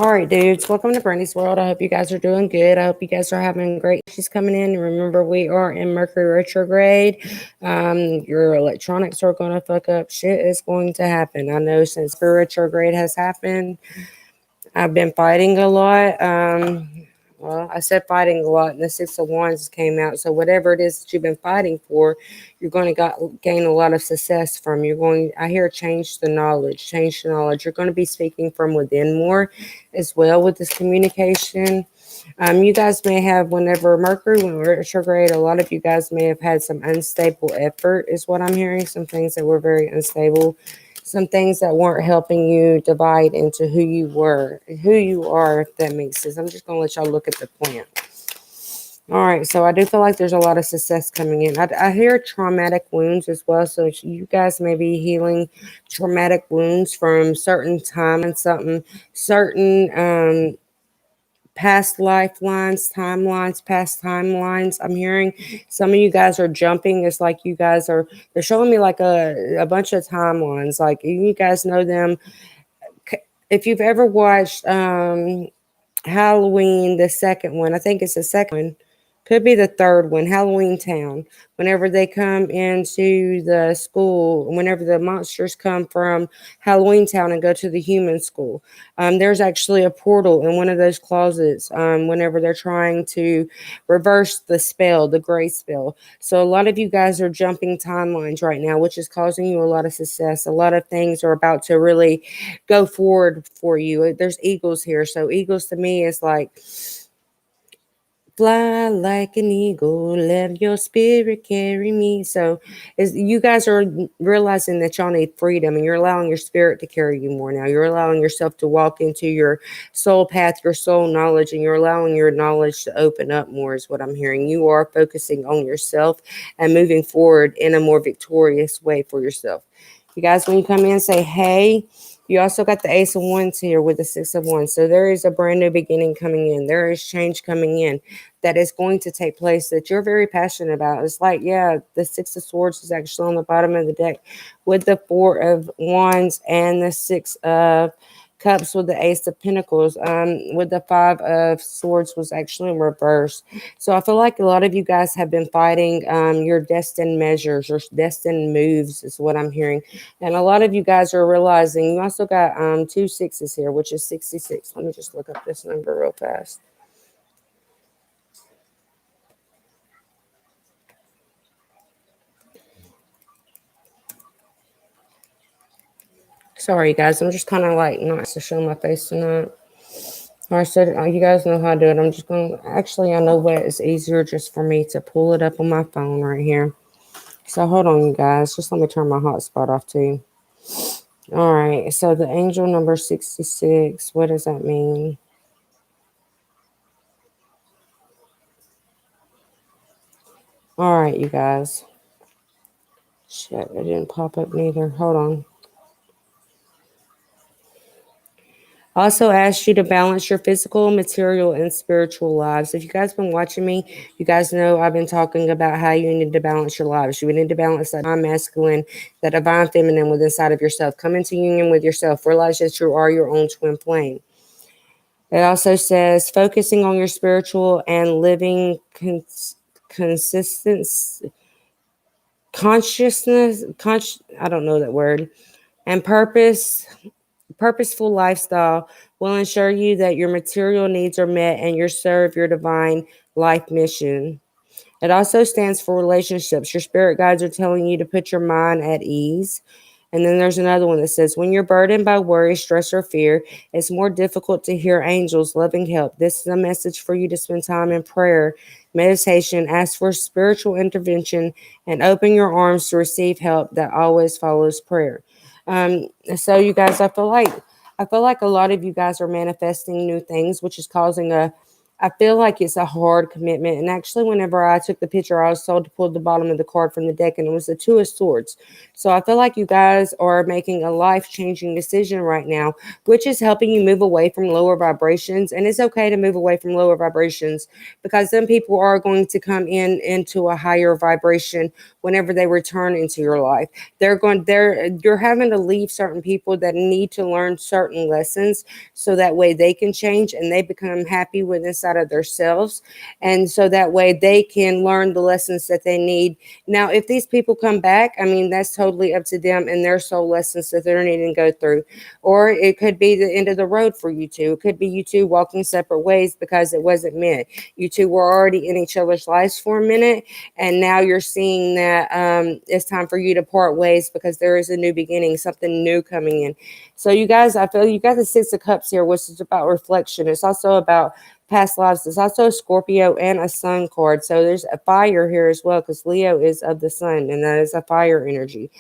All right, dudes. Welcome to Brandy's World. I hope you guys are doing good. I hope you guys are having great. She's coming in. Remember, we are in Mercury retrograde. Your electronics are going to fuck up. Shit is going to happen. I know since Mercury retrograde has happened, I've been fighting a lot. Well, I said fighting a lot, and the Six of Wands came out. So whatever it is that you've been fighting for, you're going to gain a lot of success from. You're going. I hear change the knowledge, change the knowledge. You're going to be speaking from within more, as well with this communication. You guys may have, whenever Mercury went retrograde, a lot of you guys may have had some unstable effort, is what I'm hearing. Some things that were very unstable, some things that weren't helping you divide into who you are, if that makes sense. I'm just going to let y'all look at the plant. All right, so I do feel like there's a lot of success coming in. I hear traumatic wounds as well, so you guys may be healing traumatic wounds from certain time and something, certain past lifelines, timelines, past timelines. I'm hearing some of you guys are jumping. It's like you guys are, they're showing me like a bunch of timelines. Like you guys know them. If you've ever watched Halloween, the second one, I think it's the second one, could be the third one, Halloween Town. Whenever they come into the school, whenever the monsters come from Halloween Town and go to the human school, there's actually a portal in one of those closets. Whenever they're trying to reverse the spell, the gray spell. So a lot of you guys are jumping timelines right now, which is causing you a lot of success. A lot of things are about to really go forward for you. There's eagles here. So eagles to me is like, fly like an eagle, let your spirit carry me. So as you guys are realizing that y'all need freedom, and you're allowing your spirit to carry you more now. You're allowing yourself to walk into your soul path, your soul knowledge, and you're allowing your knowledge to open up more, is what I'm hearing. You are focusing on yourself and moving forward in a more victorious way for yourself. You guys, when you come in, say hey. You also got the Ace of Wands here with the Six of Wands. So there is a brand new beginning coming in. There is change coming in that is going to take place that you're very passionate about. It's like, yeah, the Six of Swords is actually on the bottom of the deck with the Four of Wands and the Six of Cups with the Ace of Pentacles. With the Five of Swords was actually in reverse. So I feel like a lot of you guys have been fighting your destined measures or destined moves, is what I'm hearing. And a lot of you guys are realizing you also got two sixes here, which is 66. Let me just look up this number real fast. Sorry, guys. I'm just kind of like not to show my face tonight. All right, so you guys know how to do it. I'm just going to, actually, I know what is easier just for me to pull it up on my phone right here. So hold on, you guys. Just let me turn my hotspot off too. All right, so the angel number 66, what does that mean? All right, you guys. Shit, it didn't pop up neither. Hold on. I also asked you to balance your physical, material, and spiritual lives. If you guys been watching me, you guys know I've been talking about how you need to balance your lives. You need to balance that divine masculine, that divine feminine within inside of yourself. Come into union with yourself. Realize that you are your own twin flame. It also says focusing on your spiritual and living consistent consciousness. I don't know that word. And purposeful lifestyle will ensure you that your material needs are met and you serve your divine life mission. It also stands for relationships. Your spirit guides are telling you to put your mind at ease. And then there's another one that says, when you're burdened by worry, stress, or fear, it's more difficult to hear angels' loving help. This is a message for you to spend time in prayer, meditation, ask for spiritual intervention, and open your arms to receive help that always follows prayer. So you guys, I feel like a lot of you guys are manifesting new things, which is causing I feel like it's a hard commitment. And actually, whenever I took the picture, I was told to pull the bottom of the card from the deck, and it was the Two of Swords. So I feel like you guys are making a life-changing decision right now, which is helping you move away from lower vibrations. And it's okay to move away from lower vibrations because then people are going to come into a higher vibration whenever they return into your life. You're having to leave certain people that need to learn certain lessons so that way they can change and they become happy with inside of themselves, and so that way they can learn the lessons that they need. Now, if these people come back, I mean, that's totally up to them and their soul lessons that they're needing to go through. Or it could be the end of the road for you two. It could be you two walking separate ways because it wasn't meant. You two were already in each other's lives for a minute, and now you're seeing that it's time for you to part ways because there is a new beginning, something new coming in. So, you guys, I feel you got the Six of Cups here, which is about reflection. It's also about past lives. There's also a Scorpio and a Sun card. So there's a fire here as well because Leo is of the Sun, and that is a fire energy.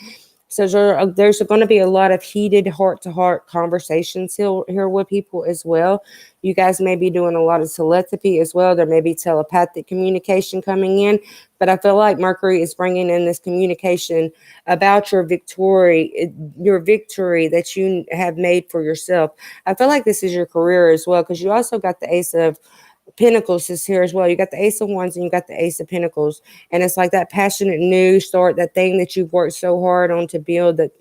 So there's going to be a lot of heated heart-to-heart conversations here with people as well. You guys may be doing a lot of telepathy as well. There may be telepathic communication coming in, but I feel like Mercury is bringing in this communication about your victory that you have made for yourself. I feel like this is your career as well because you also got the Ace of Pentacles is here as well. You got the Ace of Wands and you got the Ace of Pentacles, and it's like that passionate new start, that thing that you've worked so hard on to build, that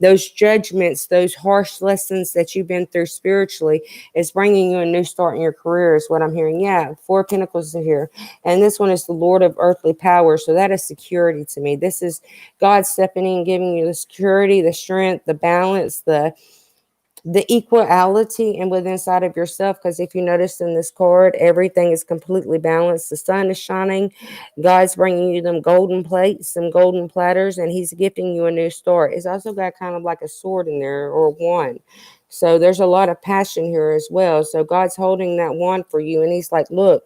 those judgments, those harsh lessons that you've been through spiritually is bringing you a new start in your career is what I'm hearing. Yeah, Four of Pentacles is here, and this one is the Lord of Earthly Power, so that is security to me. This is God stepping in, giving you the security, the strength, the balance, the equality and within inside of yourself, because if you notice in this card, everything is completely balanced. The sun is shining, God's bringing you them golden plates, some golden platters, and he's gifting you a new start. It's also got kind of like a sword in there or wand, so there's a lot of passion here as well. So God's holding that wand for you, and he's like, look,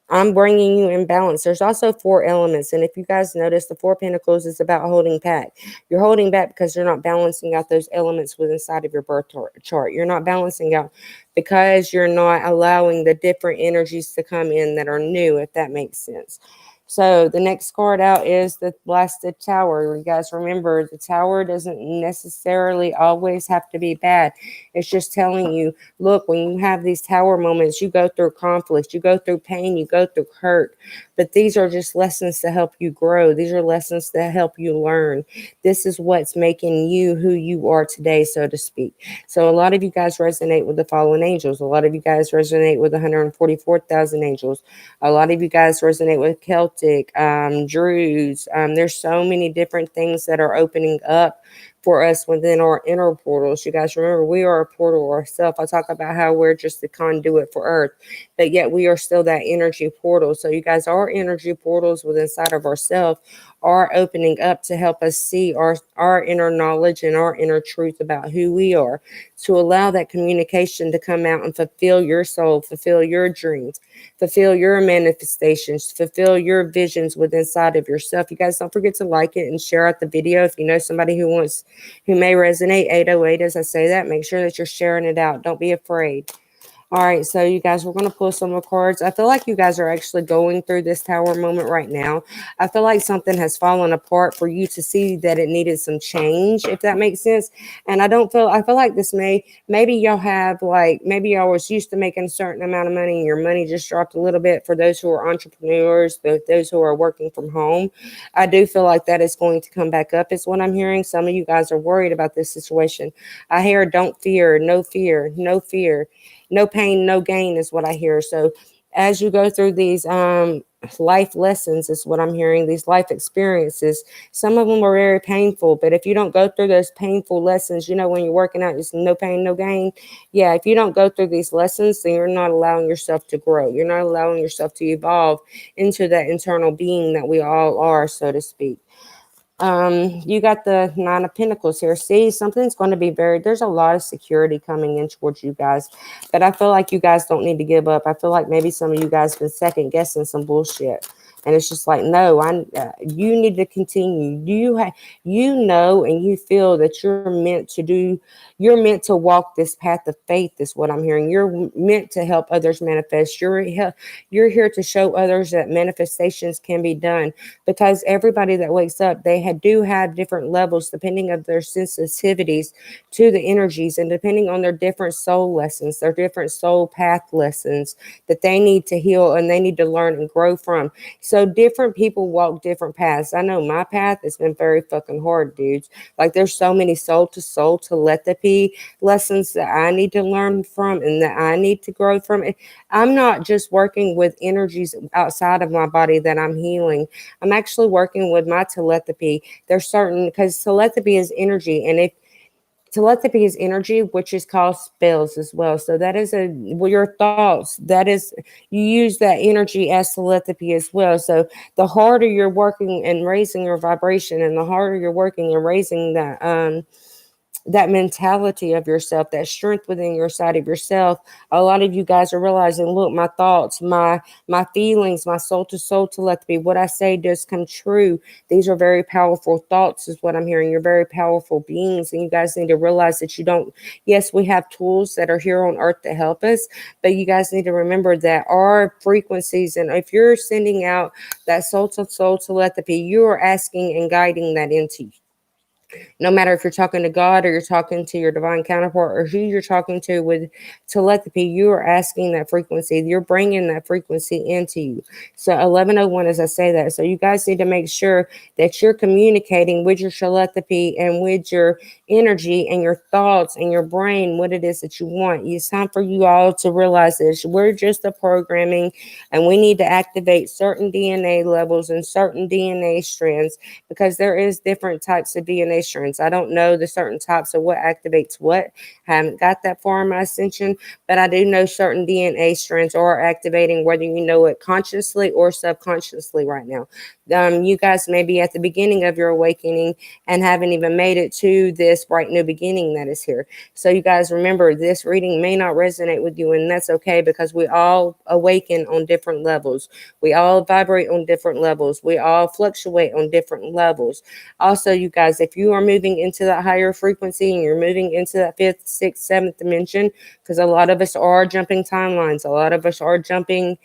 I'm bringing you in balance. There's also four elements. And if you guys notice, the Four Pentacles is about holding back. You're holding back because you're not balancing out those elements within inside of your birth chart. You're not balancing out because you're not allowing the different energies to come in that are new, if that makes sense. So the next card out is the Blasted Tower. You guys remember, the tower doesn't necessarily always have to be bad. It's just telling you, look, when you have these tower moments, you go through conflict, you go through pain, you go through hurt. But these are just lessons to help you grow. These are lessons to help you learn. This is what's making you who you are today, so to speak. So a lot of you guys resonate with the fallen angels. A lot of you guys resonate with 144,000 angels. A lot of you guys resonate with Celtic, Druze. There's so many different things that are opening up for us within our inner portals. You guys remember, we are a portal ourselves. I talk about how we're just the conduit for Earth, but yet we are still that energy portal. So you guys, our energy portals within inside of ourselves are opening up to help us see our inner knowledge and our inner truth about who we are, to allow that communication to come out and fulfill your soul, fulfill your dreams, fulfill your manifestations, fulfill your visions within inside of yourself. You guys, don't forget to like it and share out the video. If you know somebody who may resonate, 808 as I say that, make sure that you're sharing it out. Don't be afraid. All right, so you guys, we're going to pull some more cards. I feel like you guys are actually going through this tower moment right now. I feel like something has fallen apart for you to see that it needed some change, if that makes sense. And I feel like this maybe y'all have, like, maybe y'all was used to making a certain amount of money and your money just dropped a little bit. For those who are entrepreneurs, those who are working from home, I do feel like that is going to come back up, is what I'm hearing. Some of you guys are worried about this situation. I hear don't fear, no fear, no fear. No pain, no gain is what I hear. So as you go through these life lessons is what I'm hearing, these life experiences, some of them are very painful, but if you don't go through those painful lessons, you know, when you're working out, it's no pain, no gain. Yeah, if you don't go through these lessons, then you're not allowing yourself to grow. You're not allowing yourself to evolve into that internal being that we all are, so to speak. You got the Nine of Pentacles here. See, something's going to be there's a lot of security coming in towards you guys, but I feel like you guys don't need to give up. I feel like maybe some of you guys been second guessing some bullshit, and it's just like, no, you need to continue. You know, and you feel that you're meant to walk this path of faith, is what I'm hearing. You're meant to help others manifest. You're here to show others that manifestations can be done, because everybody that wakes up, do have different levels depending on their sensitivities to the energies, and depending on their different soul lessons, their different soul path lessons that they need to heal and they need to learn and grow from. So so different people walk different paths. I know my path has been very fucking hard, dudes. Like there's so many soul to soul telepathy lessons that I need to learn from and that I need to grow from. I'm not just working with energies outside of my body that I'm healing. I'm actually working with my telepathy. There's certain, because telepathy is energy, and if telepathy is energy, which is called spells as well. So that is well, your thoughts. That is, you use that energy as telepathy as well. So the harder you're working and raising your vibration, and the harder you're working and raising that mentality of yourself, that strength within your side of yourself. A lot of you guys are realizing, look, my thoughts, my feelings, my soul to soul telepathy, what I say does come true. These are very powerful thoughts, is what I'm hearing. You're very powerful beings, and you guys need to realize that you don't. Yes, we have tools that are here on earth to help us, but you guys need to remember that our frequencies, and if you're sending out that soul to soul telepathy, you are asking and guiding that into you. No matter if you're talking to God or you're talking to your divine counterpart or who you're talking to with telepathy, you are asking that frequency. You're bringing that frequency into you. So 1101, as I say that. So you guys need to make sure that you're communicating with your telepathy and with your energy and your thoughts and your brain what it is that you want. It's time for you all to realize this. We're just a programming, and we need to activate certain DNA levels and certain DNA strands, because there is different types of DNA strands. I don't know the certain types of what activates what. I haven't got that far in my ascension, but I do know certain DNA strands are activating, whether you know it consciously or subconsciously right now. You guys may be at the beginning of your awakening and haven't even made it to this bright new beginning that is here. So you guys remember, this reading may not resonate with you, and that's okay, because we all awaken on different levels. We all vibrate on different levels. We all fluctuate on different levels. Also, you guys, if you are moving into that higher frequency and you're moving into that fifth, sixth, seventh dimension, because a lot of us are jumping timelines, a lot of us are jumping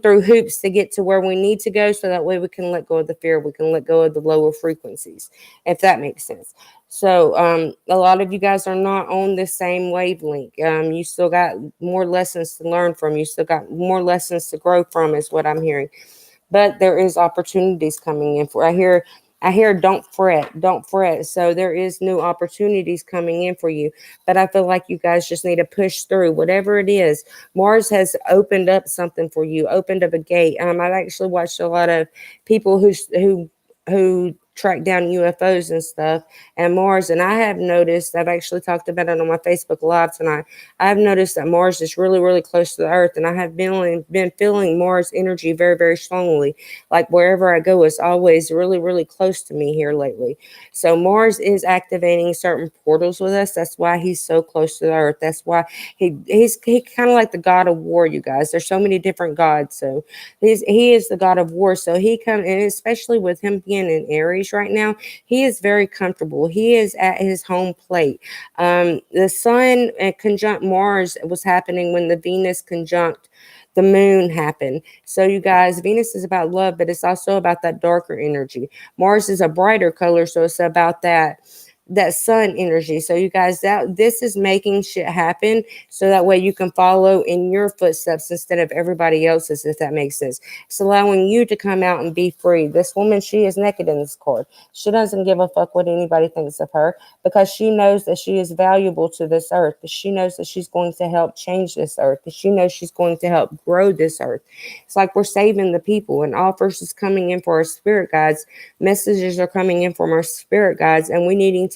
through hoops to get to where we need to go, so that way we can let go of the fear, we can let go of the lower frequencies, if that makes sense. So a lot of you guys are not on the same wavelength. You still got more lessons to learn from, you still got more lessons to grow from, is what I'm hearing. But there is opportunities coming in. For I hear don't fret. So there is new opportunities coming in for you. But I feel like you guys just need to push through whatever it is. Mars has opened up something for you, opened up a gate. I've actually watched a lot of people who track down UFOs and stuff and Mars. And I have noticed, I've actually talked about it on my Facebook Live tonight. I've noticed that Mars is really, really close to the Earth. And I have been feeling Mars energy very, very strongly. Like wherever I go, it's always really, really close to me here lately. So Mars is activating certain portals with us. That's why he's so close to the Earth. That's why he's kind of like the god of war, you guys. There's so many different gods. So he is the god of war. So he comes, and especially with him being in Aries right now, he is very comfortable. He is at his home plate. The sun conjunct Mars was happening when the Venus conjunct the moon happened. So you guys, Venus is about love, but it's also about that darker energy. Mars is a brighter color, so it's about that sun energy. So you guys, that this is making shit happen so that way you can follow in your footsteps instead of everybody else's, if that makes sense. It's allowing you to come out and be free. This woman, she is naked in this card. She doesn't give a fuck what anybody thinks of her, because she knows that she is valuable to this earth. She knows that she's going to help change this earth. She knows she's going to help grow this earth. It's like we're saving the people, and offers is coming in for our spirit guides. Messages are coming in from our spirit guides, and we needing to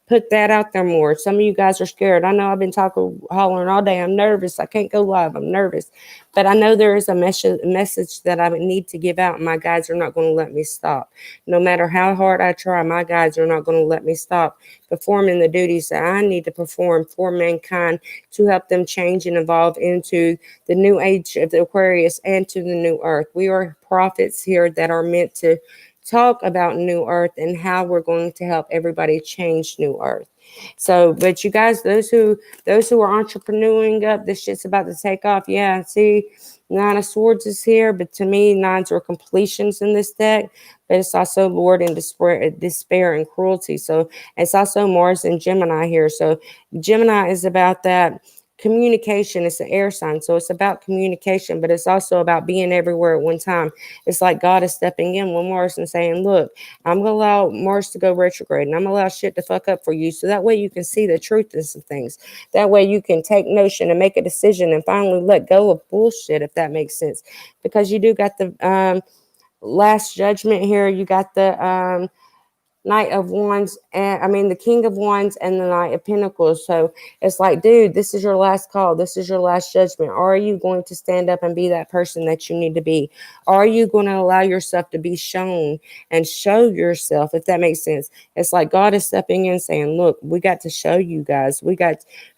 put that out there more. Some of you guys are scared. I know I've been hollering all day. I'm nervous. I can't go live. I'm nervous. But I know there is a message that I need to give out. My guides are not going to let me stop. No matter how hard I try, my guides are not going to let me stop performing the duties that I need to perform for mankind to help them change and evolve into the new age of the Aquarius and to the new earth. We are prophets here that are meant to talk about new earth and how we're going to help everybody change new earth. So, but you guys, those who are entrepreneuring up, this shit's about to take off. Yeah, see, Nine of Swords is here, but to me, nines are completions in this deck. But it's also Lord and despair and cruelty. So it's also Mars and Gemini here. So Gemini is about that communication. It's an air sign, so it's about communication, but it's also about being everywhere at one time. It's like God is stepping in with Mars and saying, look, I'm gonna allow Mars to go retrograde, and I'm gonna allow shit to fuck up for you, so that way you can see the truth in some things. That way you can take notion and make a decision and finally let go of bullshit, if that makes sense. Because you do got the last judgment here. You got the Knight of Wands, and I mean the King of Wands and the Knight of Pentacles. So it's like, dude, this is your last call. This is your last judgment. Are you going to stand up and be that person that you need to be? Are you going to allow yourself to be shown and show yourself, if that makes sense? It's like God is stepping in saying, look, we got to show you guys.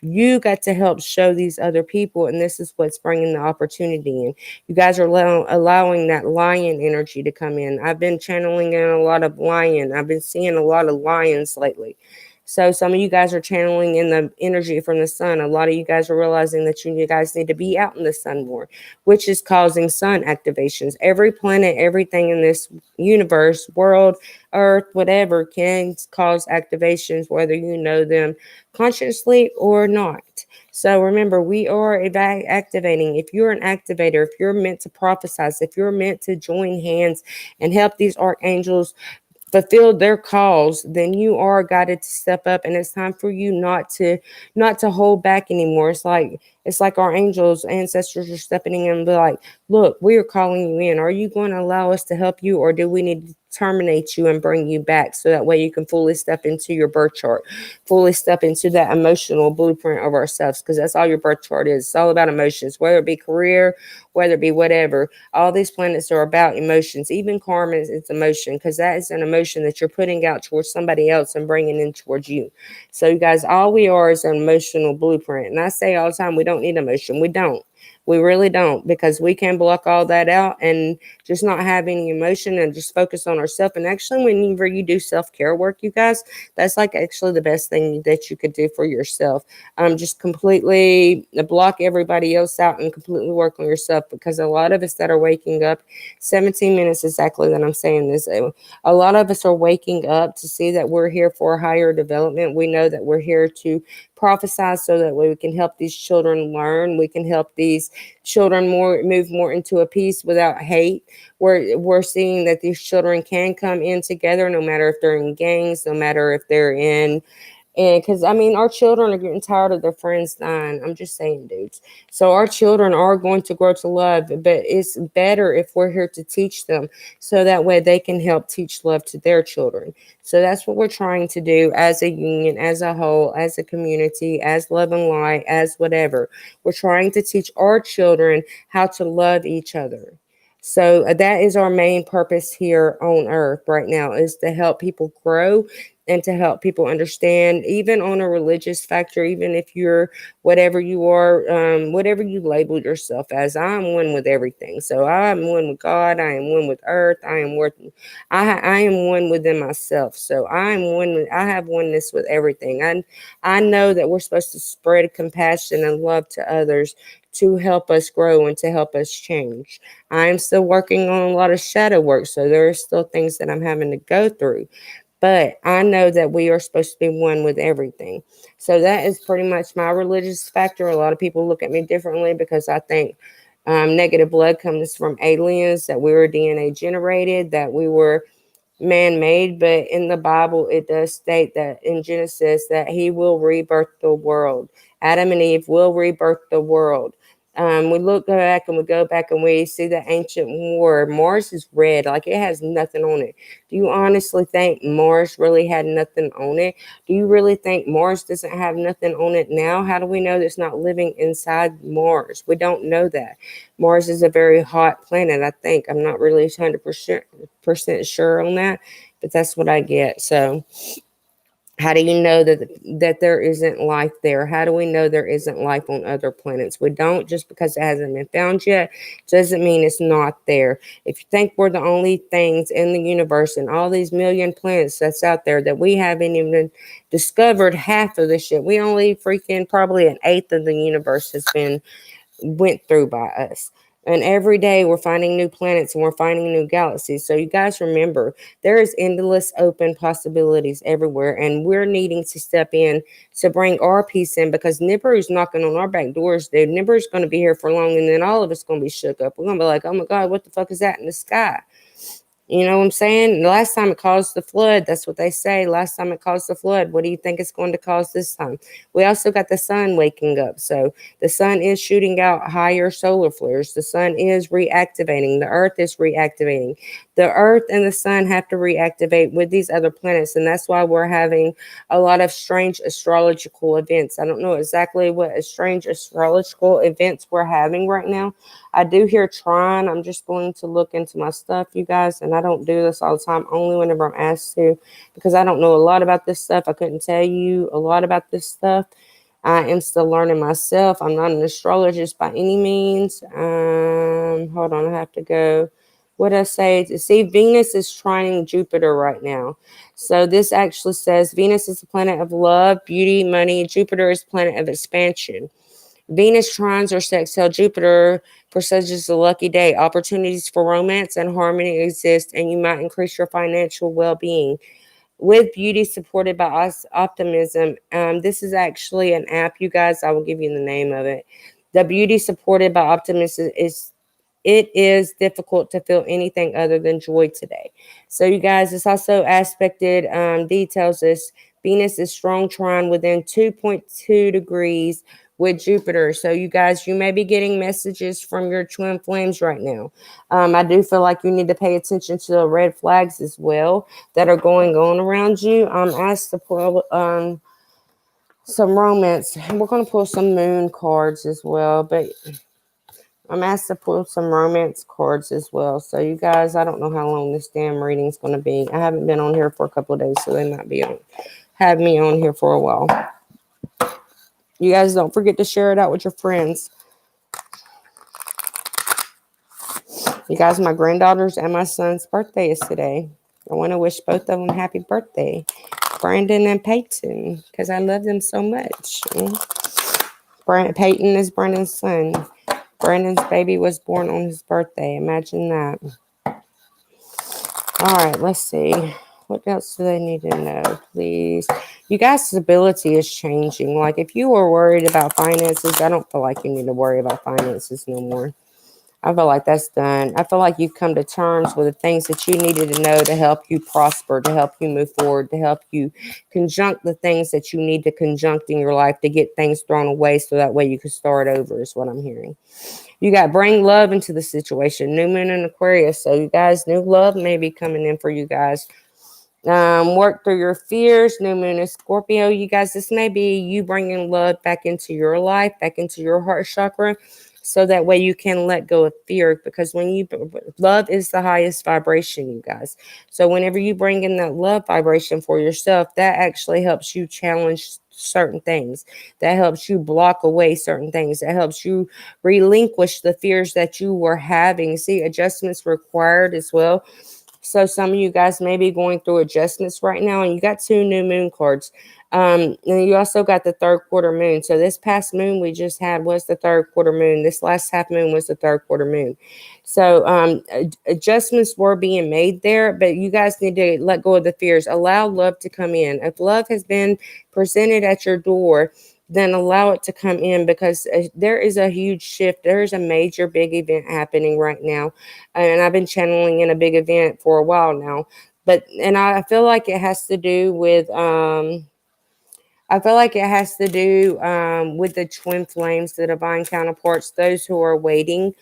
You got to help show these other people, and this is what's bringing the opportunity in. You guys are allowing that lion energy to come in. I've been channeling in a lot of lion. I've been seeing a lot of lions lately. So some of you guys are channeling in the energy from the sun. A lot of you guys are realizing that you guys need to be out in the sun more, which is causing sun activations. Every planet, everything in this universe, world, earth, whatever, can cause activations, whether you know them consciously or not. So remember, we are activating. If you're an activator, if you're meant to prophesize, if you're meant to join hands and help these archangels fulfilled their calls, then you are guided to step up, and it's time for you not to hold back anymore. It's like our angels, ancestors are stepping in and be like, look, we are calling you in. Are you going to allow us to help you, or do we need to terminate you and bring you back so that way you can fully step into your birth chart, fully step into that emotional blueprint of ourselves? Because that's all your birth chart is. It's all about emotions, whether it be career, whether it be whatever. All these planets are about emotions. Even karma is emotion, because that is an emotion that you're putting out towards somebody else and bringing in towards you. So you guys, all we are is an emotional blueprint. And I say all the time, we don't need emotion. We don't. We really don't, because we can block all that out and just not have any emotion and just focus on ourselves. And actually, whenever you do self-care work, you guys, that's like actually the best thing that you could do for yourself. Just completely block everybody else out and completely work on yourself, because a lot of us that are waking up, 17 minutes exactly that I'm saying this, a lot of us are waking up to see that we're here for higher development. We know that we're here to prophesy so that way we can help these children learn. We can help these children move more into a peace without hate. We're seeing that these children can come in together, no matter if they're in gangs, no matter if they're in. And because I mean, our children are getting tired of their friends dying. I'm just saying, dudes. So our children are going to grow to love, but it's better if we're here to teach them, so that way they can help teach love to their children. So that's what we're trying to do as a union, as a whole, as a community, as love and light, as whatever. We're trying to teach our children how to love each other. So that is our main purpose here on earth right now, is to help people grow and to help people understand, even on a religious factor, even if you're whatever you are, whatever you label yourself as. I'm one with everything. So I'm one with God. I am one with earth. I am one within myself. So I have oneness with everything. I know that we're supposed to spread compassion and love to others, to help us grow and to help us change. I'm still working on a lot of shadow work, so there are still things that I'm having to go through. But I know that we are supposed to be one with everything. So that is pretty much my religious factor. A lot of people look at me differently because I think negative blood comes from aliens, that we were DNA generated, that we were man-made. But in the Bible, it does state that in Genesis that he will rebirth the world. Adam and Eve will rebirth the world. We go back and we see the ancient war. Mars is red, like it has nothing on it. Do you honestly think Mars really had nothing on it? Do you really think Mars doesn't have nothing on it now? How do we know it's not living inside Mars? We don't know that. Mars is a very hot planet, I think. I'm not really 100% sure on that, but that's what I get. So how do you know that there isn't life there? How do we know there isn't life on other planets? We don't. Just because it hasn't been found yet doesn't mean it's not there. If you think we're the only things in the universe and all these million planets that's out there, that we haven't even discovered half of the shit. We only freaking probably an eighth of the universe has been went through by us. And every day we're finding new planets and we're finding new galaxies. So you guys remember, there is endless open possibilities everywhere. And we're needing to step in to bring our peace in, because Nipper's knocking on our back doors, dude. Nipper's going to be here for long, and then all of us going to be shook up. We're going to be like, oh my God, what the fuck is that in the sky? You know what I'm saying? The last time it caused the flood, that's what they say. Last time it caused the flood. What do you think it's going to cause this time? We also got the sun waking up. So the sun is shooting out higher solar flares. The sun is reactivating. The earth is reactivating. The earth and the sun have to reactivate with these other planets. And that's why we're having a lot of strange astrological events. I don't know exactly what strange astrological events we're having right now. I do hear Tron. I'm just going to look into my stuff, you guys, and I don't do this all the time, only whenever I'm asked to, because I don't know a lot about this stuff. I couldn't tell you a lot about this stuff. I am still learning myself. I'm not an astrologist by any means. Hold on, I have to go. What I say to see, Venus is trining Jupiter right now. So this actually says Venus is the planet of love, beauty, money. Jupiter is planet of expansion. Venus trines or sextile Jupiter presages a lucky day. Opportunities for romance and harmony exist, and you might increase your financial well-being. With beauty supported by optimism, this is actually an app, you guys. I will give you the name of it. The beauty supported by optimism is, it is difficult to feel anything other than joy today. So, you guys, it's also aspected, details this Venus is strong trine within 2.2 degrees with Jupiter. So, you guys, you may be getting messages from your twin flames right now. I do feel like you need to pay attention to the red flags as well that are going on around you. I'm asked to pull some romance, and we're going to pull some moon cards as well, but I'm asked to pull some romance cards as well. So you guys, I don't know how long this damn reading is going to be. I haven't been on here for a couple of days, so they might be have me on here for a while. You guys don't forget to share it out with your friends. You guys, my granddaughter's and my son's birthday is today. I want to wish both of them happy birthday, Brandon and Peyton, because I love them so much. Peyton is Brandon's son. Brandon's baby was born on his birthday. Imagine that. All right, let's see. What else do they need to know, please? You guys' ability is changing. Like, if you were worried about finances, I don't feel like you need to worry about finances no more. I feel like that's done. I feel like you've come to terms with the things that you needed to know to help you prosper, to help you move forward, to help you conjunct the things that you need to conjunct in your life to get things thrown away so that way you can start over, is what I'm hearing. You got bring love into the situation. New moon in Aquarius. So you guys, new love may be coming in for you guys. Work through your fears. New moon in Scorpio. You guys, this may be you bringing love back into your life, back into your heart chakra, so that way you can let go of fear, because when you love is the highest vibration, you guys. So whenever you bring in that love vibration for yourself, that actually helps you challenge certain things, that helps you block away certain things, that helps you relinquish the fears that you were having. See, adjustments required as well. So some of you guys may be going through adjustments right now, and you got two new moon cards. And you also got the third quarter moon. So this past moon we just had was the third quarter moon. This last half moon was the third quarter moon. So adjustments were being made there, but you guys need to let go of the fears. Allow love to come in. If love has been presented at your door, then allow it to come in, because there is a huge shift. There is a major big event happening right now. And I've been channeling in a big event for a while now. And I feel like it has to do with with the twin flames, the divine counterparts, those who are waiting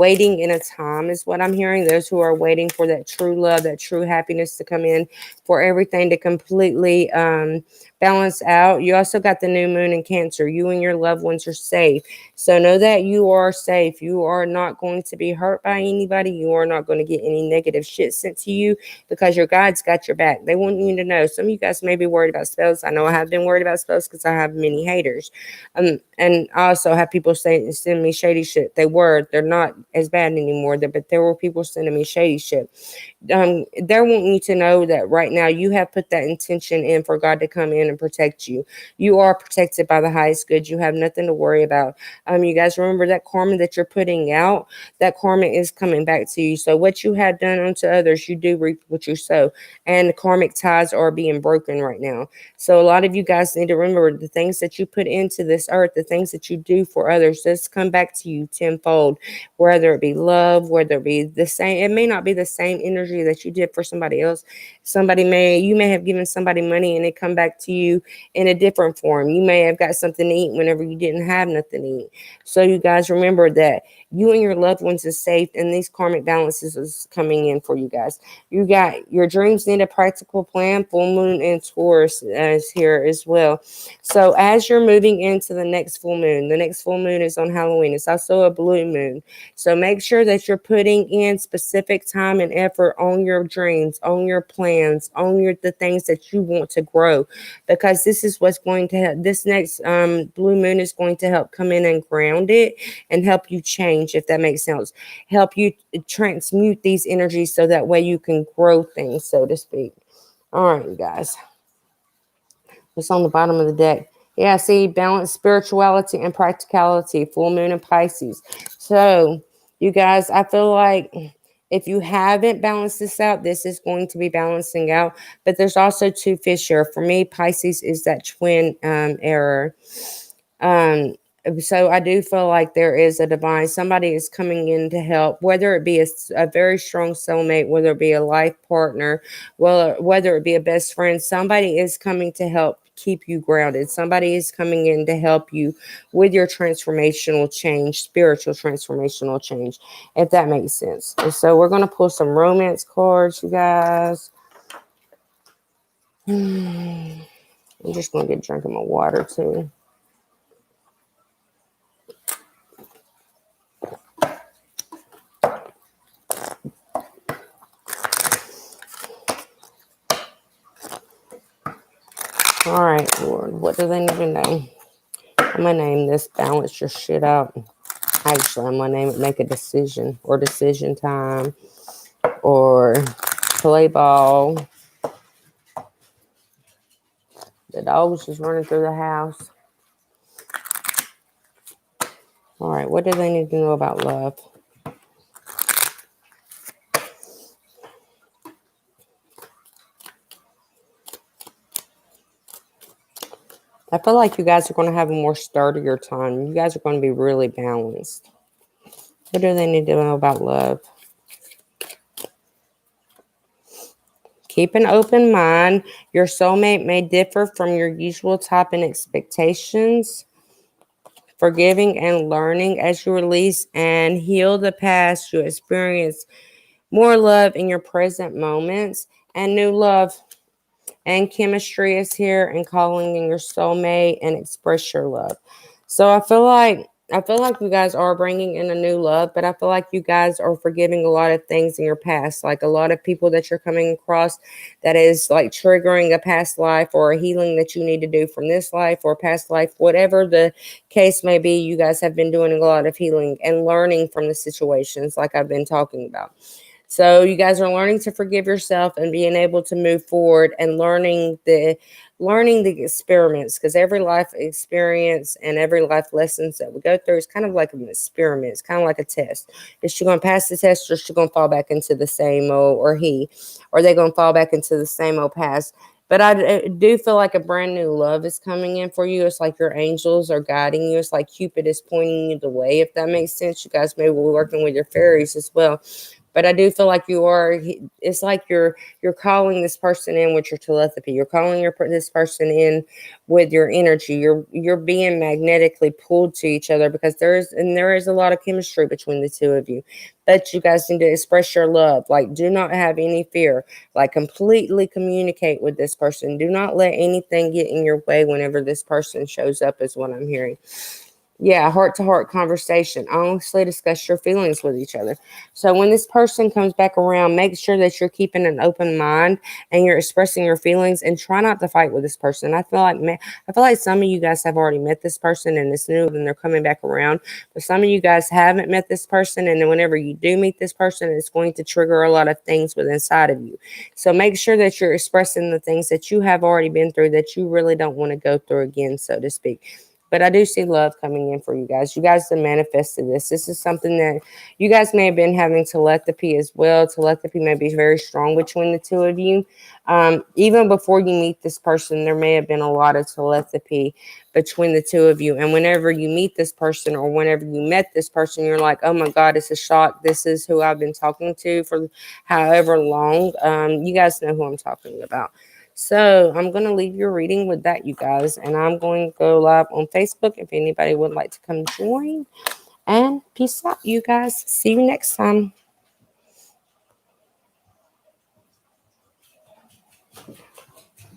in a time is what I'm hearing. Those who are waiting for that true love, that true happiness to come in, for everything to completely balance out. You also got the new moon in Cancer. You and your loved ones are safe. So know that you are safe. You are not going to be hurt by anybody. You are not going to get any negative shit sent to you, because your guides got your back. They want you to know. Some of you guys may be worried about spells. I know I have been worried about spells because I have many haters. And I also have people send me shady shit. They're not as bad anymore, but there were people sending me shady shit. They're wanting you to know that right now you have put that intention in for God to come in in and protect you. You are protected by the highest good. You have nothing to worry about. You guys remember that karma that you're putting out, that karma is coming back to you. So what you have done unto others, you do reap what you sow. And the karmic ties are being broken right now. So a lot of you guys need to remember the things that you put into this earth, the things that you do for others, just come back to you tenfold, whether it be love, whether it be the same. It may not be the same energy that you did for somebody else. You may have given somebody money and it come back to you in a different form. You may have got something to eat whenever you didn't have nothing to eat. So you guys remember that you and your loved ones is safe, and these karmic balances is coming in for you guys. You got your dreams need a practical plan. Full moon and Taurus is here as well. So as you're moving into the next full moon is on Halloween. It's also a blue moon. So make sure that you're putting in specific time and effort on your dreams, on your plans, on the things that you want to grow, because this is what's going to help. This next blue moon is going to help come in and ground it and help you change, if that makes sense. Help you transmute these energies so that way you can grow things, so to speak. All right, you guys. What's on the bottom of the deck? Yeah, see, balance, spirituality, and practicality. Full moon in Pisces. So, you guys, I feel like if you haven't balanced this out, this is going to be balancing out. But there's also two fish here. For me, Pisces is that twin error. So I do feel like there is a divine, somebody is coming in to help, whether it be a very strong soulmate, whether it be a life partner, well, whether it be a best friend, somebody is coming to help keep you grounded. Somebody is coming in to help you with your transformational change, spiritual transformational change, if that makes sense. And so we're going to pull some romance cards, you guys. I'm just going to get a drink of my water too. All right, Lord, what do they need to know? I'm going to name this Balance Your Shit Out. Actually, I'm going to name it Make a Decision, or Decision Time, or Play Ball. The dog was just running through the house. All right, what do they need to know about love? I feel like you guys are going to have a more sturdier time. You guys are going to be really balanced. What do they need to know about love? Keep an open mind. Your soulmate may differ from your usual type and expectations. Forgiving and learning as you release and heal the past, you experience more love in your present moments, and new love and chemistry is here, and calling in your soulmate and express your love. So I feel like you guys are bringing in a new love, but I feel like you guys are forgiving a lot of things in your past, like a lot of people that you're coming across that is like triggering a past life or a healing that you need to do from this life or past life, whatever the case may be. You guys have been doing a lot of healing and learning from the situations like I've been talking about. So you guys are learning to forgive yourself and being able to move forward and learning the experiments, because every life experience and every life lessons that we go through is kind of like an experiment. It's kind of like a test. Is she going to pass the test, or is she going to fall back into the same old, or they going to fall back into the same old past? But I do feel like a brand new love is coming in for you. It's like your angels are guiding you. It's like Cupid is pointing you the way, if that makes sense. You guys may be working with your fairies as well. But I do feel like it's like you're calling this person in with your telepathy. You're calling this person in with your energy. You're being magnetically pulled to each other, because there is a lot of chemistry between the two of you. But you guys need to express your love. Like, do not have any fear. Like, completely communicate with this person. Do not let anything get in your way whenever this person shows up, is what I'm hearing. Yeah, heart-to-heart conversation. Honestly discuss your feelings with each other. So when this person comes back around, make sure that you're keeping an open mind and you're expressing your feelings, and try not to fight with this person. I feel like some of you guys have already met this person and it's new and they're coming back around. But some of you guys haven't met this person, and then whenever you do meet this person, it's going to trigger a lot of things within inside of you. So make sure that you're expressing the things that you have already been through that you really don't want to go through again, so to speak. But I do see love coming in for you guys. You guys have manifested this. This is something that you guys may have been having telepathy as well. Telepathy may be very strong between the two of you. Even before you meet this person, there may have been a lot of telepathy between the two of you. And whenever you meet this person, or whenever you met this person, you're like, oh my God, it's a shock. This is who I've been talking to for however long. You guys know who I'm talking about. So I'm going to leave your reading with that, you guys. And I'm going to go live on Facebook if anybody would like to come join. And peace out, you guys. See you next time.